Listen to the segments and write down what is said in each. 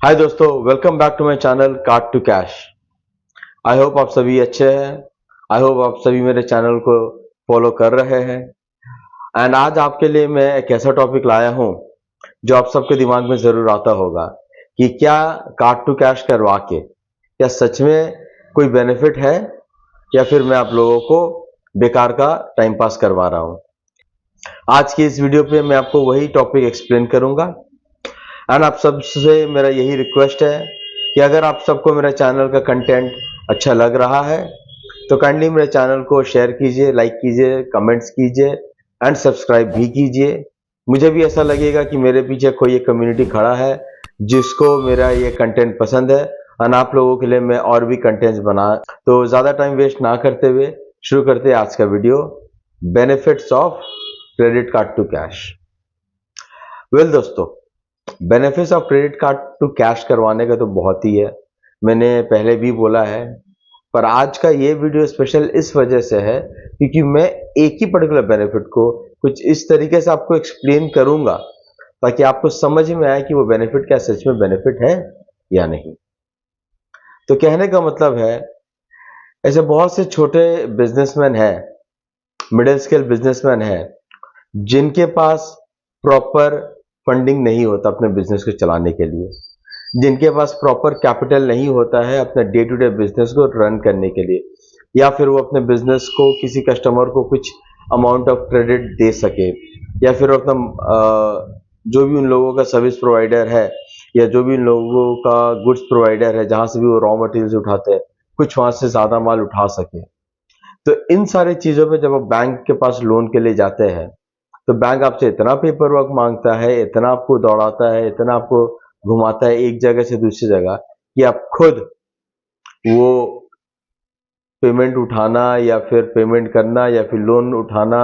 हाय दोस्तों, welcome back to my channel card to cash. I hope आप सभी अच्छे हैं। आई होप आप सभी मेरे चैनल को फॉलो कर रहे हैं। एंड आज आपके लिए मैं एक ऐसा टॉपिक लाया हूं जो आप सबके दिमाग में जरूर आता होगा कि क्या कार्ड टू कैश करवा के क्या सच में कोई बेनिफिट है या फिर मैं आप लोगों को बेकार का टाइम पास करवा रहा हूं। आज की इस वीडियो पे मैं आपको वही टॉपिक एक्सप्लेन करूंगा। एंड आप सबसे मेरा यही रिक्वेस्ट है कि अगर आप सबको मेरा चैनल का कंटेंट अच्छा लग रहा है तो काइंडली मेरे चैनल को शेयर कीजिए, लाइक कीजिए, कमेंट्स कीजिए एंड सब्सक्राइब भी कीजिए। मुझे भी ऐसा लगेगा कि मेरे पीछे कोई एक कम्युनिटी खड़ा है जिसको मेरा ये कंटेंट पसंद है और आप लोगों के लिए मैं और भी कंटेंट्स बना। तो ज़्यादा टाइम वेस्ट ना करते हुए शुरू करते हैं आज का video, benefits of credit card to cash. Well दोस्तों, benefits of credit card to cash करवाने का तो बहुत ही है, मैंने पहले भी बोला है। पर आज का ये वीडियो स्पेशल इस वजह से है क्योंकि मैं एक ही पर्टिकुलर बेनिफिट को कुछ इस तरीके से आपको एक्सप्लेन करूंगा ताकि आपको समझ में आए कि वो बेनिफिट क्या सच में बेनिफिट है या नहीं। तो कहने का मतलब है, ऐसे बहुत से छोटे बिजनेसमैन हैं, मिडिल स्केल बिजनेसमैन हैं जिनके पास प्रॉपर फंडिंग नहीं होता अपने बिजनेस को चलाने के लिए, जिनके पास प्रॉपर कैपिटल नहीं होता है अपने डे टू डे बिजनेस को रन करने के लिए, या फिर वो अपने बिजनेस को किसी कस्टमर को कुछ अमाउंट ऑफ क्रेडिट दे सके, या फिर अपना जो भी उन लोगों का सर्विस प्रोवाइडर है या जो भी उन लोगों का गुड्स प्रोवाइडर है जहां से भी वो रॉ मटेरियल्स उठाते हैं कुछ वहां से ज्यादा माल उठा सके। तो इन सारी चीजों पे जब आप बैंक के पास लोन के लिए जाते हैं तो बैंक आपसे इतना पेपर वर्क मांगता है, इतना आपको दौड़ाता है, इतना आपको घुमाता है एक जगह से दूसरी जगह कि आप खुद वो पेमेंट उठाना या फिर पेमेंट करना या फिर लोन उठाना,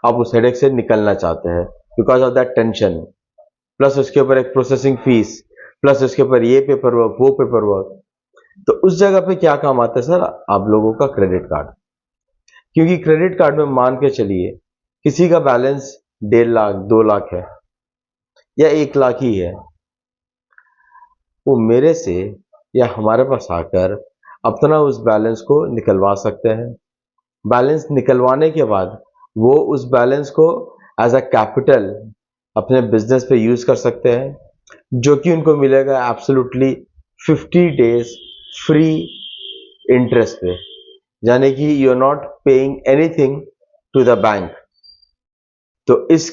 आप उस हेडेक से निकलना चाहते हैं because of that tension. Plus उसके ऊपर एक प्रोसेसिंग फीस, प्लस उसके ऊपर ये पेपर वर्क वो पेपर वर्क। तो उस जगह पे क्या काम आता है सर, आप लोगों का क्रेडिट कार्ड। क्योंकि क्रेडिट कार्ड में मान के चलिए किसी का बैलेंस 1.5 लाख 2 लाख है या 1 लाख ही है, वो मेरे से या हमारे पास आकर अपना उस बैलेंस को निकलवा सकते हैं। बैलेंस निकलवाने के बाद वो उस बैलेंस को एज अ कैपिटल अपने बिजनेस पे यूज कर सकते हैं, जो कि उनको मिलेगा एब्सोल्युटली 50 डेज फ्री इंटरेस्ट पे, यानी कि you are not paying anything to the bank. तो इस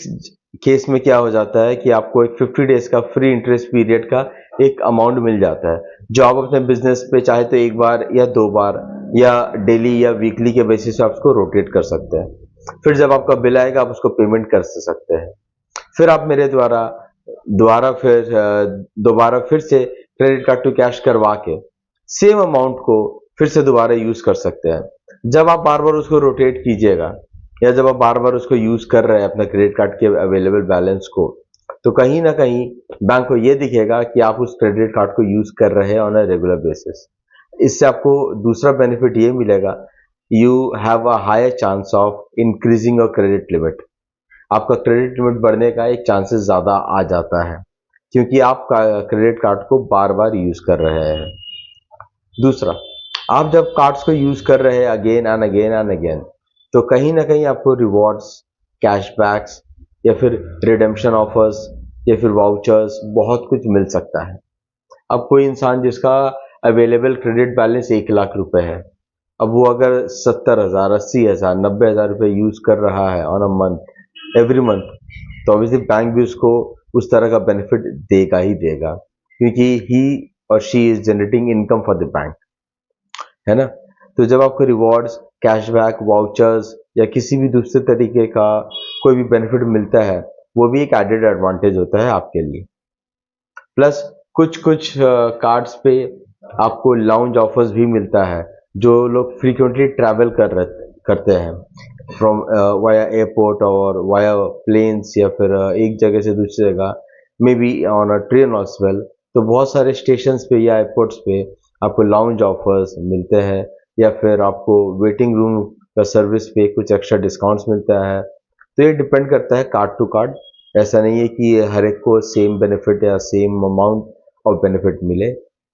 केस में क्या हो जाता है कि आपको एक 50 डेज का फ्री इंटरेस्ट पीरियड का एक अमाउंट मिल जाता है जो आप अपने बिजनेस पे चाहे तो एक बार या 2 बार या डेली या वीकली के बेसिस पे आप उसको रोटेट कर सकते हैं। फिर जब आपका बिल आएगा आप उसको पेमेंट कर सकते हैं। फिर आप मेरे द्वारा दोबारा फिर से क्रेडिट कार्ड टू कैश करवा के सेम अमाउंट को फिर से दोबारा यूज कर सकते हैं। जब आप बार बार उसको रोटेट कीजिएगा या जब आप बार बार उसको यूज कर रहे हैं अपना क्रेडिट कार्ड के अवेलेबल बैलेंस को, तो कहीं ना कहीं बैंक को यह दिखेगा कि आप उस क्रेडिट कार्ड को यूज कर रहे हैं ऑन अ रेगुलर बेसिस। इससे आपको दूसरा बेनिफिट ये मिलेगा, you have a higher chance of increasing your credit limit. आपका क्रेडिट लिमिट बढ़ने का एक चांसेस ज्यादा आ जाता है क्योंकि आप क्रेडिट कार्ड को बार बार यूज कर रहे हैं। दूसरा, आप जब कार्ड्स को यूज कर रहे हैं again and again and again, तो कहीं ना कहीं आपको रिवॉर्ड्स, कैशबैक्स या फिर रिडेम्पशन ऑफर्स या फिर वाउचर्स बहुत कुछ मिल सकता है। अब कोई इंसान जिसका अवेलेबल क्रेडिट बैलेंस 1 लाख रुपए है, अब वो अगर 70,000 80,000 90,000 रुपए यूज कर रहा है on a month, every month, तो ऑब्वियसली बैंक भी उसको उस तरह का बेनिफिट देगा ही देगा क्योंकि ही और she is generating income for the bank, है ना। तो जब आपको रिवॉर्ड्स, कैशबैक, वाउचर्स या किसी भी दूसरे तरीके का कोई भी बेनिफिट मिलता है, वो भी एक एडेड एडवांटेज होता है आपके लिए। प्लस कुछ कुछ कार्ड्स पे आपको लाउंज ऑफर्स भी मिलता है जो लोग फ्रीक्वेंटली ट्रैवल करते हैं फ्रॉम वाया एयरपोर्ट और वाया प्लेन्स या फिर एक जगह से दूसरी जगह, may be on a train as well. तो बहुत सारे स्टेशंस पे या एयरपोर्ट्स पे आपको लाउंज ऑफर्स मिलते हैं या फिर आपको वेटिंग रूम का सर्विस पे कुछ एक्स्ट्रा डिस्काउंट्स मिलता है। तो ये डिपेंड करता है कार्ड टू कार्ड। ऐसा नहीं है कि हर एक को सेम बेनिफिट या सेम अमाउंट और बेनिफिट मिले।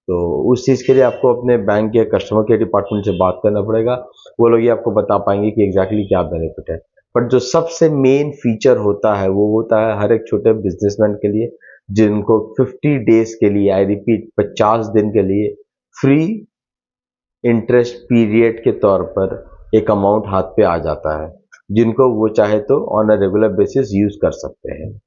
तो उस चीज़ के लिए आपको अपने बैंक के कस्टमर केयर डिपार्टमेंट से बात करना पड़ेगा। वो लोग ही आपको बता पाएंगे कि एग्जैक्टली क्या बेनिफिट है। बट जो सबसे मेन फीचर होता है वो होता है हर एक छोटे बिजनेसमैन के लिए, जिनको 50 डेज के लिए, आई रिपीट 50 दिन के लिए फ्री इंटरेस्ट पीरियड के तौर पर एक अमाउंट हाथ पे आ जाता है, जिनको वो चाहे तो on a regular basis use कर सकते हैं।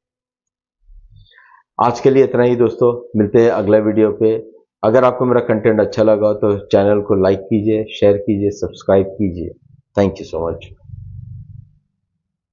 आज के लिए इतना ही दोस्तों, मिलते हैं अगले वीडियो पे। अगर आपको मेरा कंटेंट अच्छा लगा तो चैनल को लाइक कीजिए, शेयर कीजिए, सब्सक्राइब कीजिए। Thank you so much.